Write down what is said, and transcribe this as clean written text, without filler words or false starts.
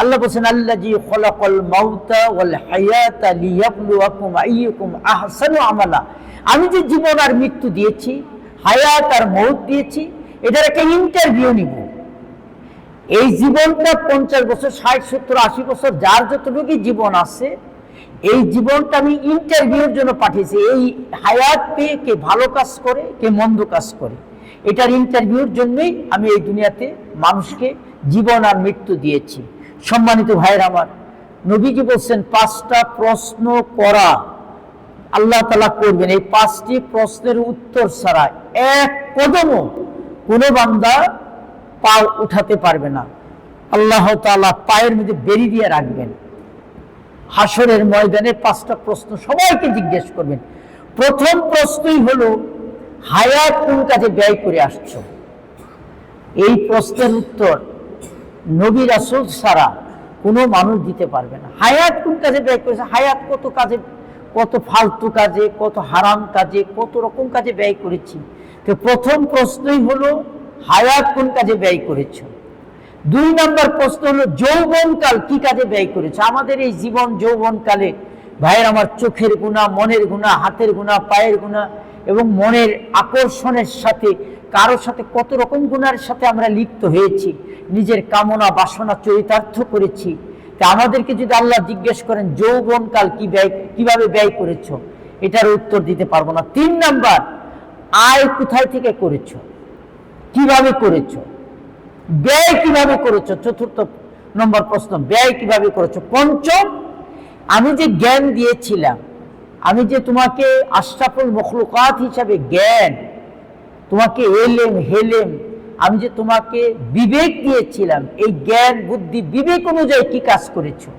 আল্লাহ বলছেন আল্লাযী খলাকাল মাউতা ওয়াল হায়াতা লিয়াবলুয়াকুম আইয়ুকুম আহসানু আমালা। আমি যে জীবন আর মৃত্যু দিয়েছি, হায়াত আর মউত দিয়েছি, এটার একটা ইন্টারভিউ নিব। এই জীবনটা 50 বছর, 60, 70, 80 বছর যার যতটুকু জীবন আছে, এই জীবনটা আমি ইন্টারভিউর জন্য পাঠিয়েছি। এই হায়াত পেয়ে কে ভালো কাজ করে, কে মন্দ কাজ করে, এটার ইন্টারভিউর জন্যই আমি এই দুনিয়াতে মানুষকে জীবন আর মৃত্যু দিয়েছি। সম্মানিত ভাইয়ের আমার, নবীজি বলছেন 5টা প্রশ্ন করা আল্লাহ তাআলা করবেন। এই 5টি প্রশ্নের উত্তর ছাড়া এক কদমও কোনো বান্দা পা উঠাতে পারবে না। আল্লাহ তাআলা পায়ের মধ্যে বেরি দিয়ে রাখবেন। হাসরের ময়দানে 5টা প্রশ্ন সবাইকে জিজ্ঞেস করবেন। প্রথম প্রশ্নই হলো, হায়াত কোন কাজে ব্যয় করে আসছো? এই প্রশ্নের উত্তর নবী রাসূল ছাড়া কোনো মানুষ দিতে পারবে না। হায়াত কোন কাজে ব্যয় করেছে? হায়াত কত কাজে, কত ফালতু কাজে, কত হারাম কাজে, কত রকম কাজে ব্যয় করেছি। তো প্রথম প্রশ্নই হলো, হায়াত কোন কাজে ব্যয় করেছো। 2 নম্বর প্রশ্ন হলো, যৌবনকাল কি কাজে ব্যয় করেছো। আমাদের এই জীবন যৌবনকালে ভাইয়ের আমার, চোখের গুনাহ, মনের গুনাহ, হাতের গুনাহ, পায়ের গুনাহ এবং মনের আকর্ষণের সাথে কারোর সাথে কত রকম গুনাহের সাথে আমরা লিপ্ত হয়েছি, নিজের কামনা বাসনা চরিতার্থ করেছি। তা আমাদেরকে যদি আল্লাহ জিজ্ঞেস করেন যৌবনকাল কিভাবে ব্যয় করেছো, এটার উত্তর দিতে পারবো না। 3 নাম্বার, আয় কোথায় থেকে করেছো, কিভাবে করেছো, ব্যয় কিভাবে করেছো। 4 নম্বর প্রশ্ন, ব্যয় কিভাবে করেছো। 5ম, আমি যে জ্ঞান দিয়েছিলাম, আমি যে তোমাকে আশরাফুল মখলুকাত হিসাবে জ্ঞান, তোমাকে এলেম হেলেম, আমি যে তোমাকে বিবেক দিয়েছিলাম, এই জ্ঞান বুদ্ধি বিবেক অনুযায়ী কি কাজ করেছো।